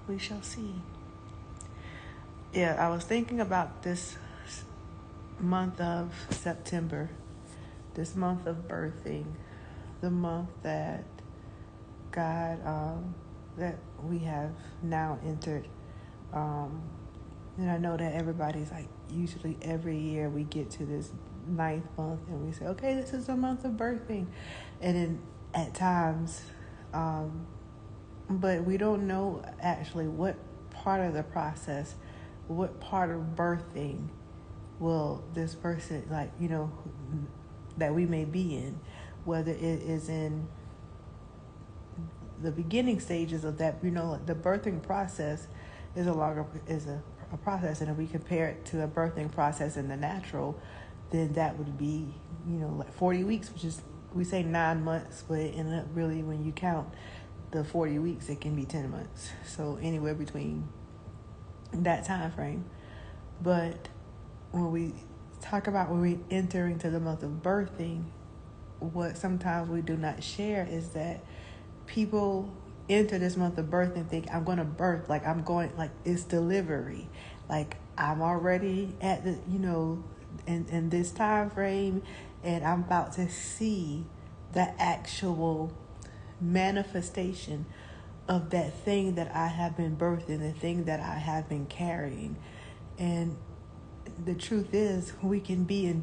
we shall see. Yeah, I was thinking about this month of September, this month of birthing, the month that God, that we have now entered. And I know that everybody's like, usually every year we get to this ninth month and we say, okay, this is the month of birthing. And then at times, but we don't know actually what part of the process, what part of birthing will this person, that we may be in, whether it is in the beginning stages of that. The birthing process is a process, and if we compare it to a birthing process in the natural, then that would be, like 40 weeks, which is, we say 9 months, but it ended up really, when you count the 40 weeks, it can be 10 months. So anywhere between that time frame. But when we talk about when we enter into the month of birthing, what sometimes we do not share is that people enter this month of birth and think, I'm going to birth, like it's delivery, like I'm already at the, in this time frame, and I'm about to see the actual manifestation of that thing that I have been birthing, the thing that I have been carrying. And the truth is, we can be in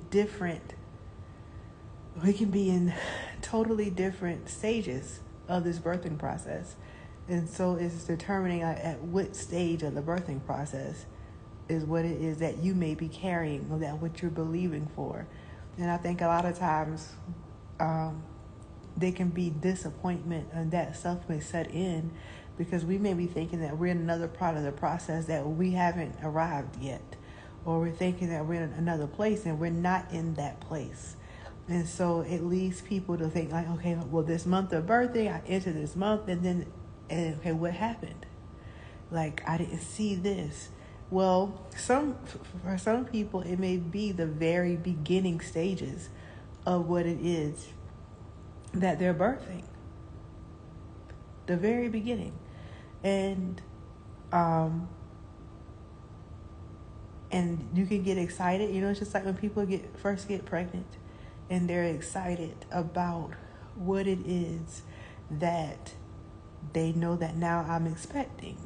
totally different stages of this birthing process. And so it's determining at what stage of the birthing process is what it is that you may be carrying, or that what you're believing for. And I think a lot of times there can be disappointment, and that stuff may set in because we may be thinking that we're in another part of the process that we haven't arrived yet, or we're thinking that we're in another place and we're not in that place. And so it leads people to think like, okay, well, this month of birthday, I entered this month, and okay, what happened? Like, I didn't see this. Well, for some people, it may be the very beginning stages of what it is that they're birthing. The very beginning. And you can get excited. It's just like when people first get pregnant and they're excited about what it is that they know that now I'm expecting.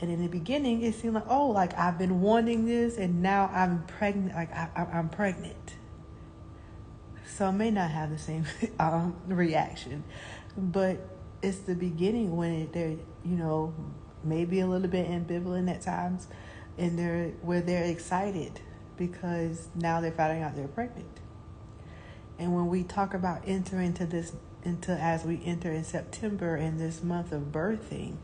And in the beginning, it seemed like, oh, like I've been wanting this, and now I'm pregnant. Like I'm pregnant. So I may not have the same reaction, but it's the beginning when they're, maybe a little bit ambivalent at times, and they're excited because now they're finding out they're pregnant. And when we talk about as we enter in September in this month of birthing,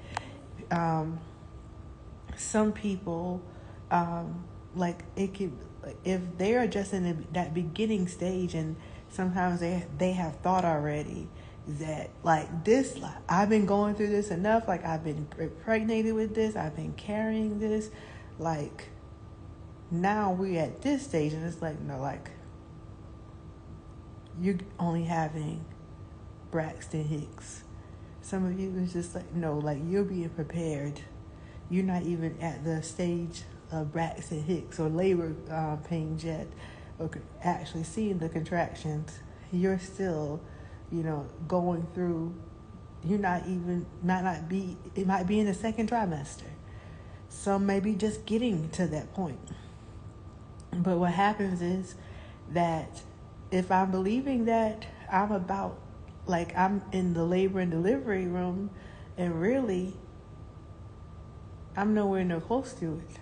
some people, if they are just in that beginning stage, and sometimes they have thought already that like this, like, I've been going through this enough, like I've been impregnated with this, I've been carrying this, like now we're at this stage, and it's like, no, like you're only having Braxton Hicks. Some of you is just like, no, like you're being prepared. You're not even at the stage of Braxton Hicks or labor pains yet, or actually seeing the contractions. You're still, going through. You're not even, it might be in the second trimester. Some may be just getting to that point. But what happens is that if I'm believing that I'm in the labor and delivery room, and really I'm nowhere near close to it.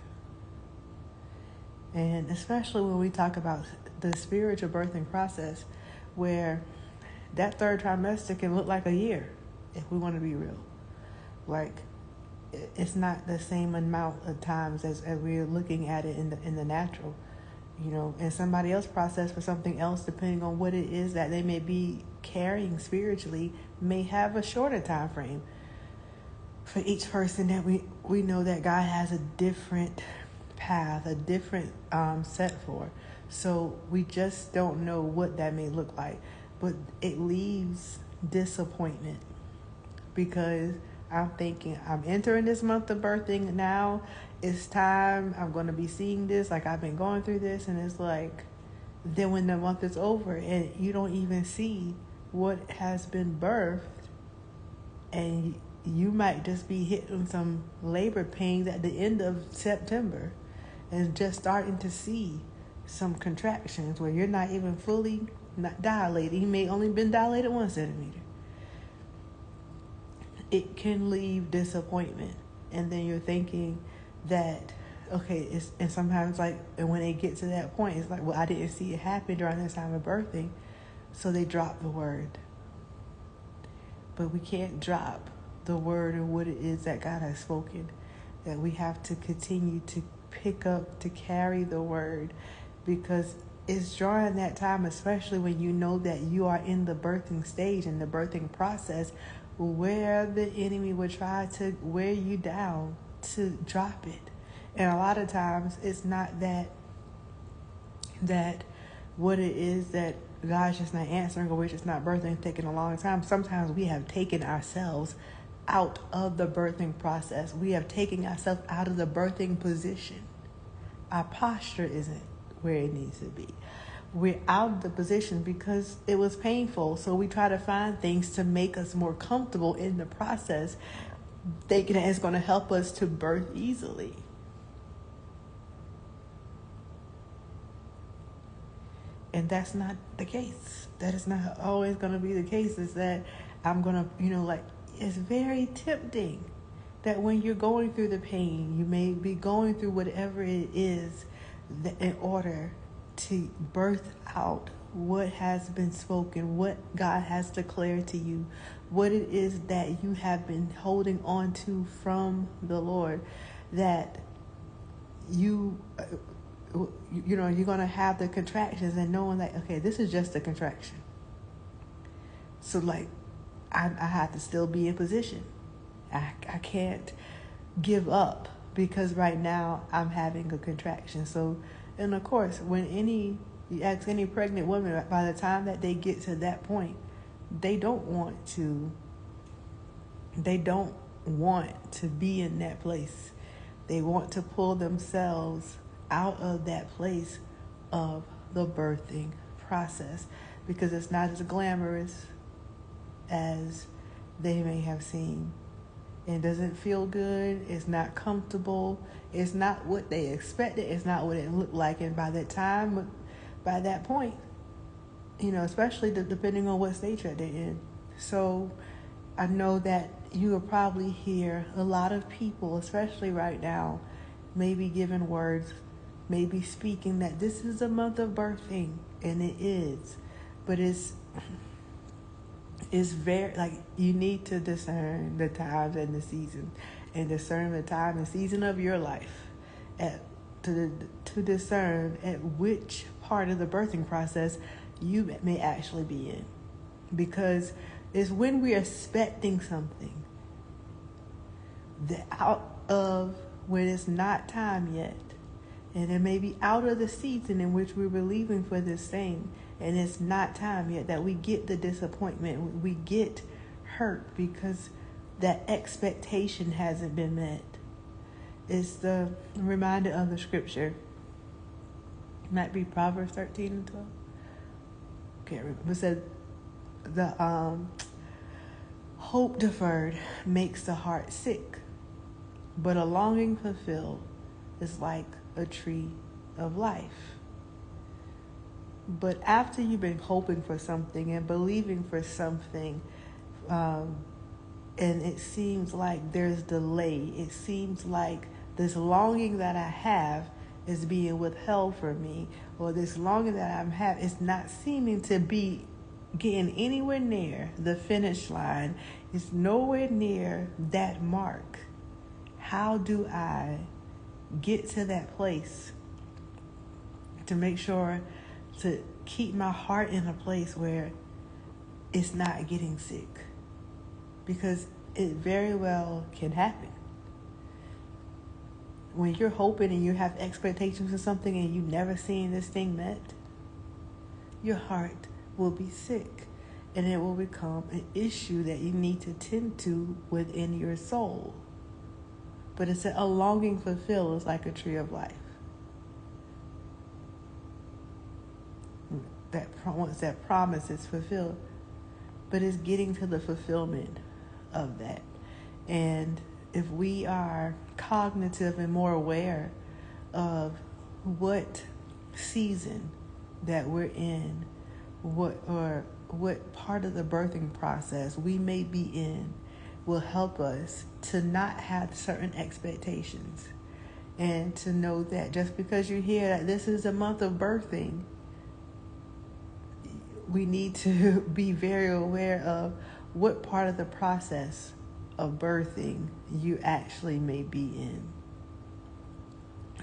And especially when we talk about the spiritual birthing process, where that third trimester can look like a year, if we want to be real. Like, it's not the same amount of times as we're looking at it in the natural. And somebody else process for something else, depending on what it is that they may be carrying spiritually, may have a shorter time frame. For each person, that we know that God has a different path, a different set for. So we just don't know what that may look like. But it leaves disappointment, because I'm thinking, I'm entering this month of birthing now. It's time. I'm going to be seeing this. Like, I've been going through this. And it's like, then when the month is over and you don't even see what has been birthed, and you might just be hitting some labor pains at the end of September and just starting to see some contractions where you're not even fully not dilated. You may only been dilated 1 centimeter. It can leave disappointment. And then you're thinking that, okay, and sometimes like, and when they get to that point, it's like, well, I didn't see it happen during this time of birthing. So they drop the word. But we can't drop the word of what it is that God has spoken. That we have to continue to pick up, to carry the word, because it's during that time, especially when you know that you are in the birthing stage, in the birthing process, where the enemy would try to wear you down to drop it. And a lot of times it's not that what it is that God's just not answering, or we're just not birthing, taking a long time. Sometimes we have taken ourselves out of the birthing process. We have taken ourselves out of the birthing position. Our posture isn't where it needs to be. We're out of the position because it was painful. So we try to find things to make us more comfortable in the process, thinking that it's going to help us to birth easily. And that's not the case. That is not always going to be the case. Is that I'm going to, it's very tempting that when you're going through the pain, you may be going through whatever it is that in order to birth out what has been spoken, what God has declared to you, what it is that you have been holding on to from the Lord, that you're going to have the contractions, and knowing that, okay, this is just a contraction. So I have to still be in position. I can't give up because right now I'm having a contraction. So, and of course, when you ask any pregnant woman, by the time that they get to that point, they don't want to be in that place. They want to pull themselves out of that place of the birthing process, because it's not as glamorous as they may have seen. It doesn't feel good. It's not comfortable. It's not what they expected. It's not what it looked like. And by that point, especially depending on what stage that they're in. So I know that you will probably hear a lot of people, especially right now, maybe giving words, maybe speaking that this is a month of birthing, and it is. But it's very, you need to discern the times and the season, and discern the time and season of your life to discern at which part of the birthing process you may actually be in. Because it's when we're expecting something that out of when it's not time yet, and it may be out of the season in which we were believing for this thing, and it's not time yet, that we get the disappointment, we get hurt because that expectation hasn't been met. It's the reminder of the scripture. It might be Proverbs 13 and 12. Can't remember. It said the hope deferred makes the heart sick, but a longing fulfilled is like a tree of life. But after you've been hoping for something and believing for something, and it seems like there's delay, it seems like this longing that I have is being withheld from me, or this longing that I'm having is not seeming to be getting anywhere near the finish line. It's nowhere near that mark. How do I get to that place to make sure to keep my heart in a place where it's not getting sick? Because it very well can happen. When you're hoping and you have expectations for something and you never seen this thing met, your heart will be sick. and it will become an issue that you need to tend to within your soul. But it's a longing fulfilled is like a tree of life. That once that promise is fulfilled, but it's getting to the fulfillment of that. And if we are cognitive and more aware of what season that we're in, what part of the birthing process we may be in, will help us to not have certain expectations, and to know that just because you hear that this is a month of birthing, we need to be very aware of what part of the process of birthing you actually may be in,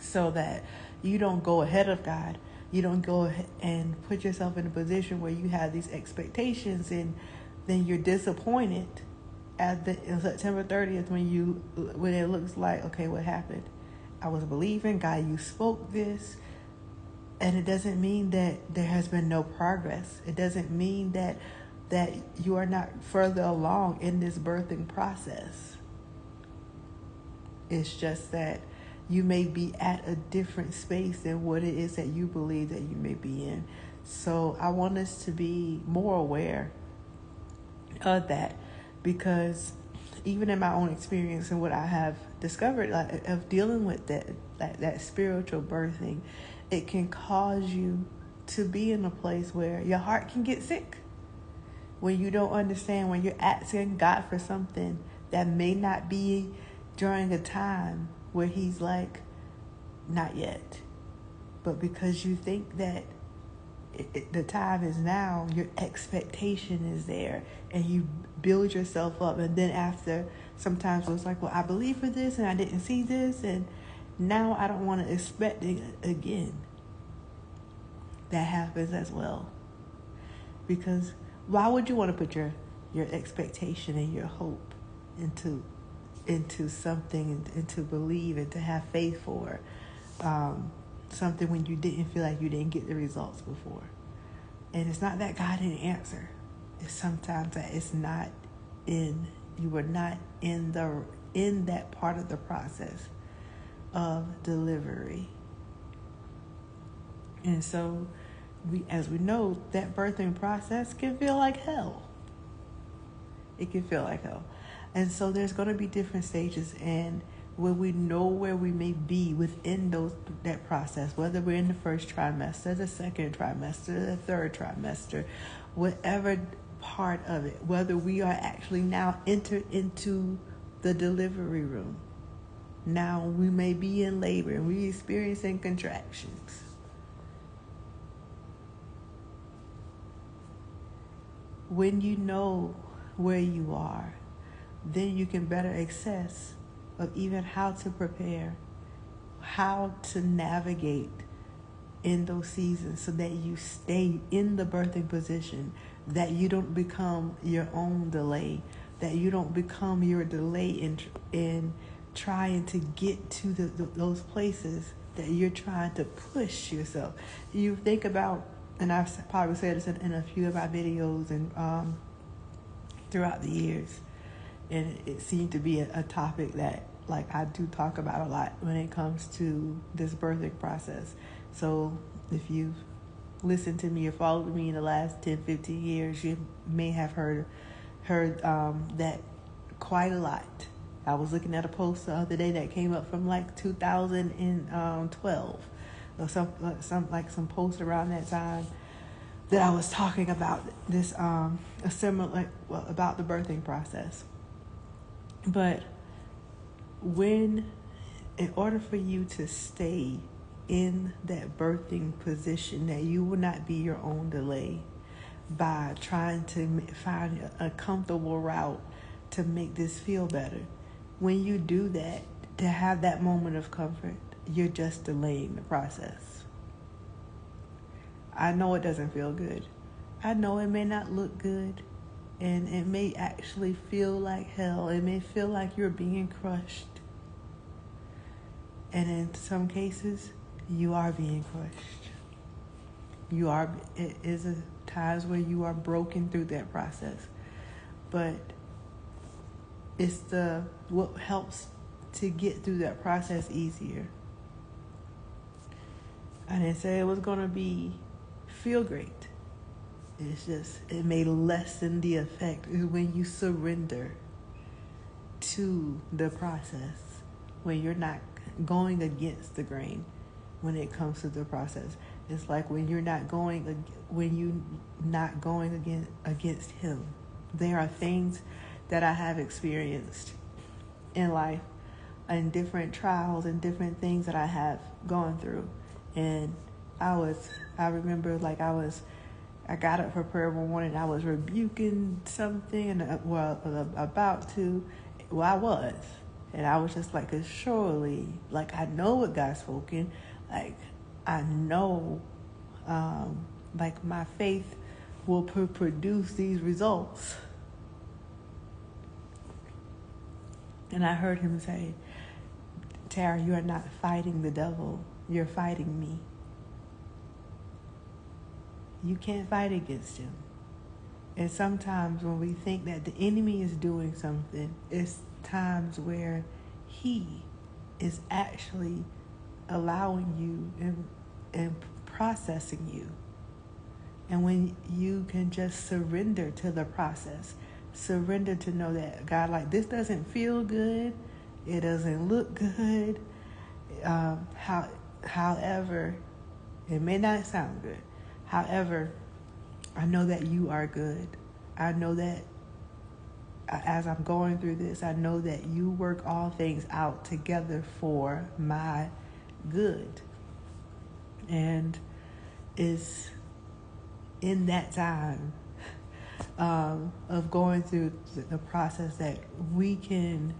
so that you don't go ahead of God. You don't go ahead and put yourself in a position where you have these expectations, and then you're disappointed at September 30th when it looks like, okay, what happened? I was believing God, you spoke this, and it doesn't mean that there has been no progress. It doesn't mean that you are not further along in this birthing process. It's just that you may be at a different space than what it is that you believe that you may be in. So I want us to be more aware of that, because even in my own experience and what I have discovered of dealing with that spiritual birthing, it can cause you to be in a place where your heart can get sick, when you don't understand, when you're asking God for something that may not be during a time where he's like, not yet. But because you think that the time is now, your expectation is there, and you build yourself up. And then after, sometimes it's like, well, I believe for this and I didn't see this, and now I don't want to expect it again. That happens as well. Because why would you want to put your expectation and your hope into something, and to believe and to have faith for something when you didn't feel like you didn't get the results before? And it's not that God didn't answer. It's sometimes that you were not in that part of the process of delivery. And so as we know, that birthing process can feel like hell. It can feel like hell. And so there's going to be different stages, and when we know where we may be within that process, whether we're in the first trimester, the second trimester, the third trimester, whatever part of it, whether we are actually now entered into the delivery room. Now we may be in labor and we're experiencing contractions. When you know where you are, then you can better assess of even how to prepare, how to navigate in those seasons, so that you stay in the birthing position, that you don't become your own delay, that you don't become your delay in trying to get to those places that you're trying to push yourself. You think about, and I've probably said this in a few of my videos and throughout the years, and it seemed to be a topic that I do talk about a lot when it comes to this birthing process. So if you've listened to me or followed me in the last 10, 15 years, you may have heard that quite a lot. I was looking at a post the other day that came up from 2012, or some post around that time, that I was talking about this about the birthing process. But in order for you to stay in that birthing position, that you will not be your own delay by trying to find a comfortable route to make this feel better. When you do that, to have that moment of comfort, you're just delaying the process. I know it doesn't feel good. I know it may not look good, and it may actually feel like hell. It may feel like you're being crushed. And in some cases, you are being crushed. It is times where you are broken through that process, but it's what helps to get through that process easier. I didn't say it was gonna feel great. It's just it may lessen the effect is when you surrender to the process, when you're not going against the grain when it comes to the process. It's like when you're not going against him. There are things that I have experienced in life and different trials and different things that I have gone through. And I remember like I got up for prayer one morning. I was rebuking something, about to. Well, I was. And I was just like, 'cause surely, like, I know what God's spoken. Like, I know, like, my faith will produce these results. And I heard him say, Tara, you are not fighting the devil. You're fighting me. You can't fight against him. And sometimes when we think that the enemy is doing something, it's times where he is actually allowing you and processing you. And when you can just surrender to the process, surrender to know that God, like, this doesn't feel good, it doesn't look good. However, it may not sound good. However, I know that you are good. I know that as I'm going through this, I know that you work all things out together for my good. And it's in that time of going through the process that we can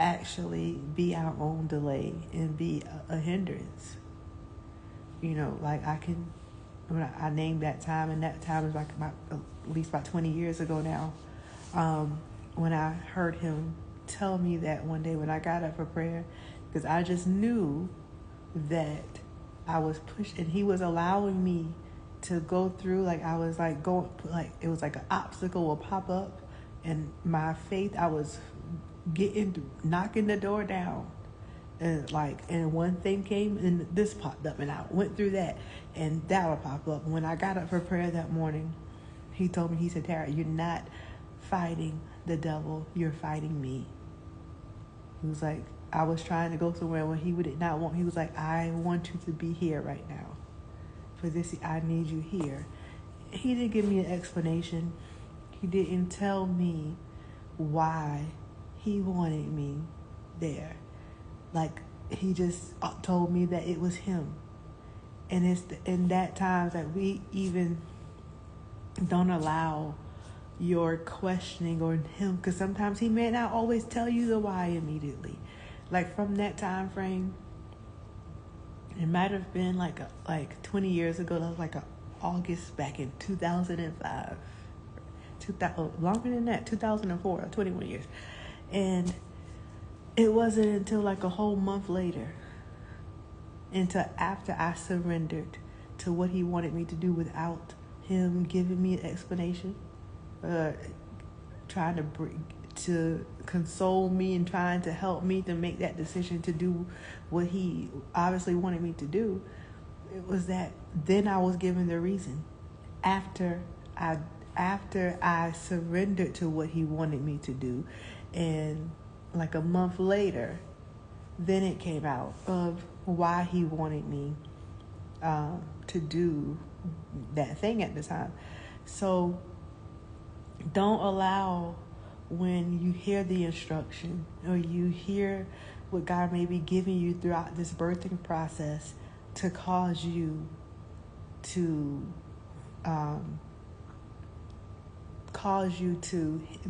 actually be our own delay and be a hindrance. You know, like when I named that time, and that time is like at least about 20 years ago now, when I heard him tell me that one day when I got up for prayer, because I just knew that I was pushed, and he was allowing me to go through, like I was like going, like it was like an obstacle will pop up, and my faith, I was knocking the door down. And one thing came and this popped up, and I went through that, and that would pop up. When I got up for prayer that morning, he told me, he said, Tara, you're not fighting the devil, you're fighting me. He was like, I was trying to go somewhere where he did not want. He was like, I want you to be here right now. For this, I need you here. He didn't give me an explanation. He didn't tell me why he wanted me there. Like, he just told me that it was him. And it's in that times that we even don't allow your questioning or him, because sometimes he may not always tell you the why immediately. Like from that time frame, it might have been like 20 years ago. That was like August back in 2005. Longer than that, 2004, 21 years. And it wasn't until like a whole month later, until after I surrendered to what he wanted me to do without him giving me an explanation, trying to console me and trying to help me to make that decision to do what he obviously wanted me to do. It was that then I was given the reason after I surrendered to what he wanted me to do, and like a month later, then it came out of why he wanted me to do that thing at the time. So don't allow, when you hear the instruction or you hear what God may be giving you throughout this birthing process, to cause you to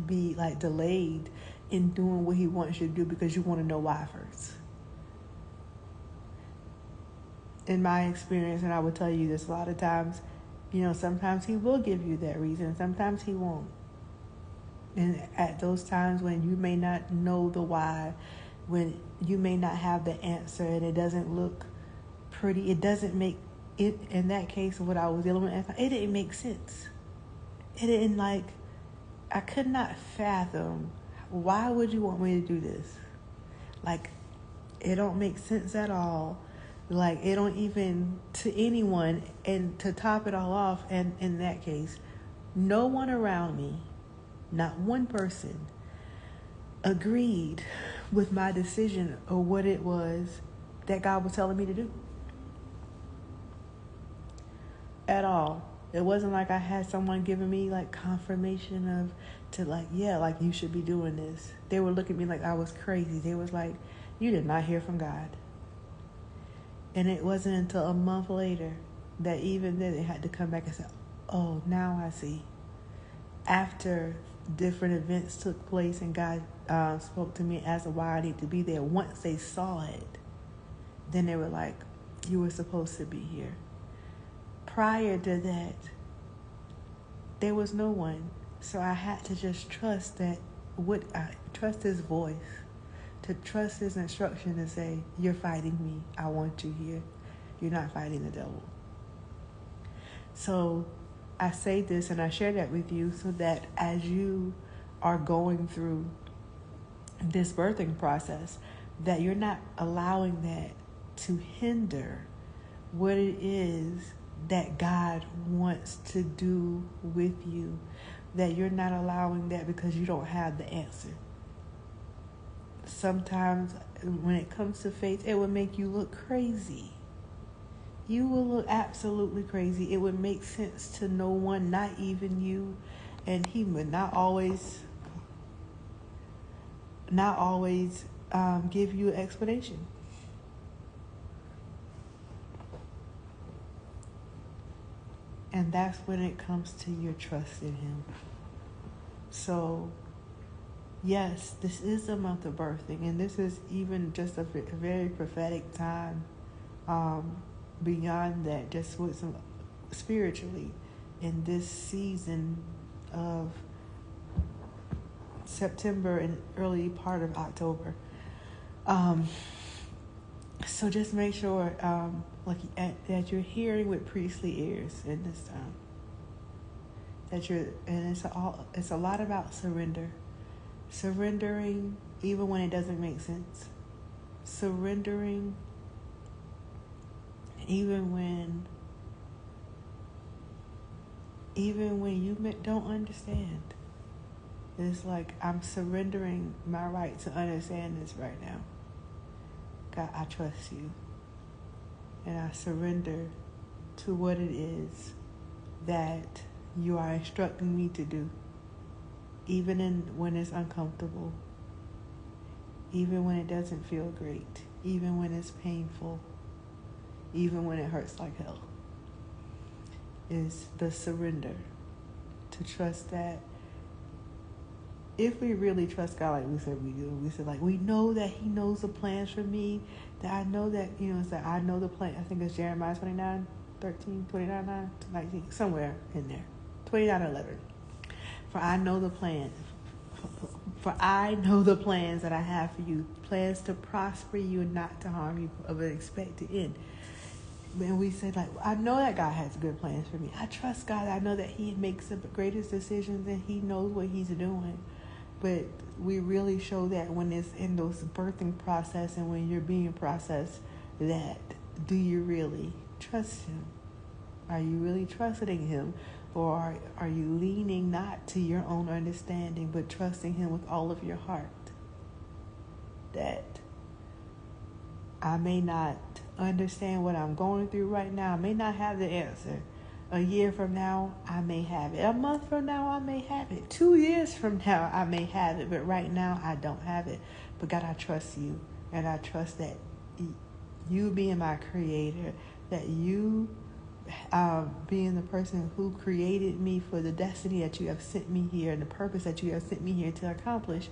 be like delayed in doing what he wants you to do, because you want to know why first. In my experience, and I will tell you this a lot of times, sometimes he will give you that reason, sometimes he won't. And at those times when you may not know the why, when you may not have the answer, and it doesn't look pretty, it doesn't make in that case, what I was dealing with, it didn't make sense. It didn't I could not fathom, why would you want me to do this? It don't make sense at all. It don't even to anyone. And to top it all off, and in that case, no one around me, not one person, agreed with my decision or what it was that God was telling me to do. At all. It wasn't like I had someone giving me confirmation you should be doing this. They were looking at me like I was crazy. They was like, you did not hear from God. And it wasn't until a month later that even then they had to come back and say, oh, now I see. After different events took place and God spoke to me as to why I need to be there, once they saw it, then they were like, you were supposed to be here. Prior to that, there was no one. So I had to just trust trust his voice, to trust his instruction to say, you're fighting me. I want you here. You're not fighting the devil. So I say this and I share that with you so that as you are going through this birthing process, that you're not allowing that to hinder what it is that God wants to do with you, that you're not allowing that because you don't have the answer. Sometimes when it comes to faith, it will make you look crazy. You will look absolutely crazy. It would make sense to no one, not even you. And he would not always give you an explanation. And that's when it comes to your trust in him. So, yes, this is a month of birthing, and this is even just a very prophetic time. Beyond that, just with some spiritually, in this season of September and early part of October. So just make sure that you're hearing with priestly ears in this time. It's a lot about surrendering even when it doesn't make sense, surrendering even when you don't understand. It's like, I'm surrendering my right to understand this right now. God, I trust you. And I surrender to what it is that you are instructing me to do. Even when it's uncomfortable. Even when it doesn't feel great. Even when it's painful. Even when it hurts like hell. Is the surrender. To trust that if we really trust God, like we said we do, we know that he knows the plans for me, that I know that, it's that I know the plan. I think it's Jeremiah 29:13, 29:9, 19, somewhere in there. 29:11. For I know the plans that I have for you, plans to prosper you and not to harm you, of an expected end. And we said, I know that God has good plans for me. I trust God. I know that he makes the greatest decisions and he knows what he's doing. But we really show that when it's in those birthing process and when you're being processed, that do you really trust him? Are you really trusting him? Or are you leaning not to your own understanding, but trusting him with all of your heart? That I may not understand what I'm going through right now. I may not have the answer. A year from now, I may have it. A month from now, I may have it. 2 years from now, I may have it. But right now, I don't have it. But God, I trust you. And I trust that you being my creator, that you being the person who created me for the destiny that you have sent me here and the purpose that you have sent me here to accomplish,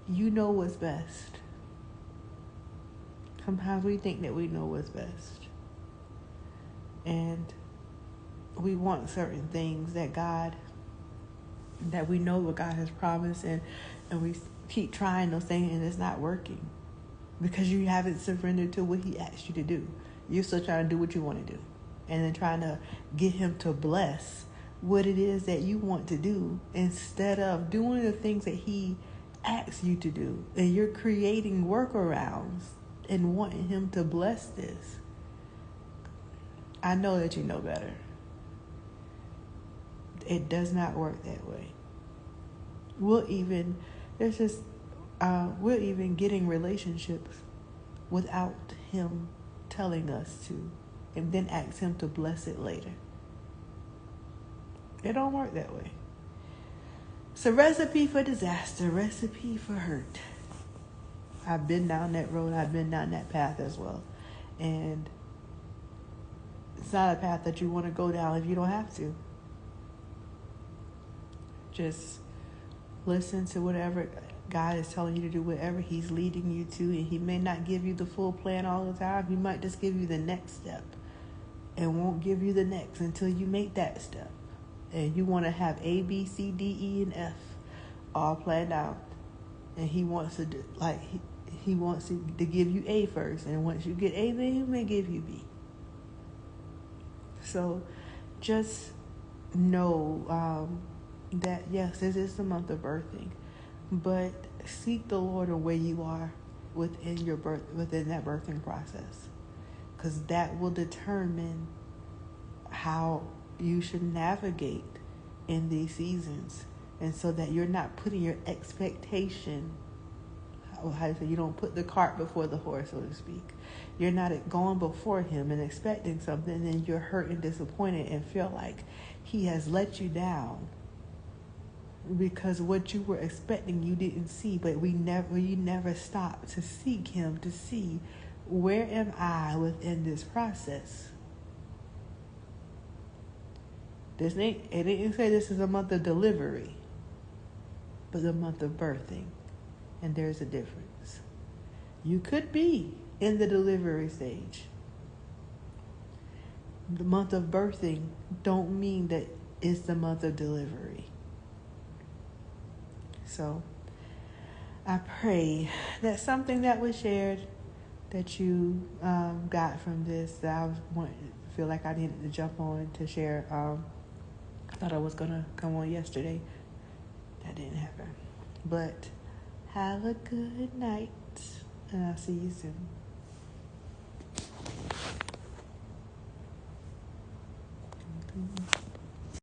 you know what's best. Sometimes we think that we know what's best. And we want certain things that we know what God has promised, and we keep trying those things and it's not working because you haven't surrendered to what he asked you to do. You're still trying to do what you want to do. and then trying to get him to bless what it is that you want to do instead of doing the things that he asks you to do. And you're creating workarounds and wanting him to bless this. I know that you know better. It does not work that way. We're even getting relationships without him telling us to, and then ask him to bless it later. It don't work that way. It's a recipe for disaster, recipe for hurt. I've been down that road. I've been down that path as well. And it's not a path that you want to go down if you don't have to. Just listen to whatever God is telling you to do, whatever he's leading you to. And he may not give you the full plan all the time. He might just give you the next step and won't give you the next until you make that step. And you want to have A, B, C, D, E, and F all planned out. And he wants to do, he wants to give you A first. And once you get A, then he may give you B. So just know that, yes, this is the month of birthing. But seek the Lord on where you are within that birthing process. Because that will determine how you should navigate in these seasons, and so that you're not putting your expectation, you don't put the cart before the horse, so to speak. You're not going before him and expecting something, and then you're hurt and disappointed and feel like he has let you down because what you were expecting you didn't see. But you never stop to seek him, to see, where am I within this process? It didn't say this is a month of delivery, but a month of birthing. And there's a difference. You could be in the delivery stage. The month of birthing don't mean that it's the month of delivery. So I pray that something that was shared that you got from this, that feel like I needed to jump on to share. I thought I was going to come on yesterday. That didn't happen. But have a good night, and I'll see you soon.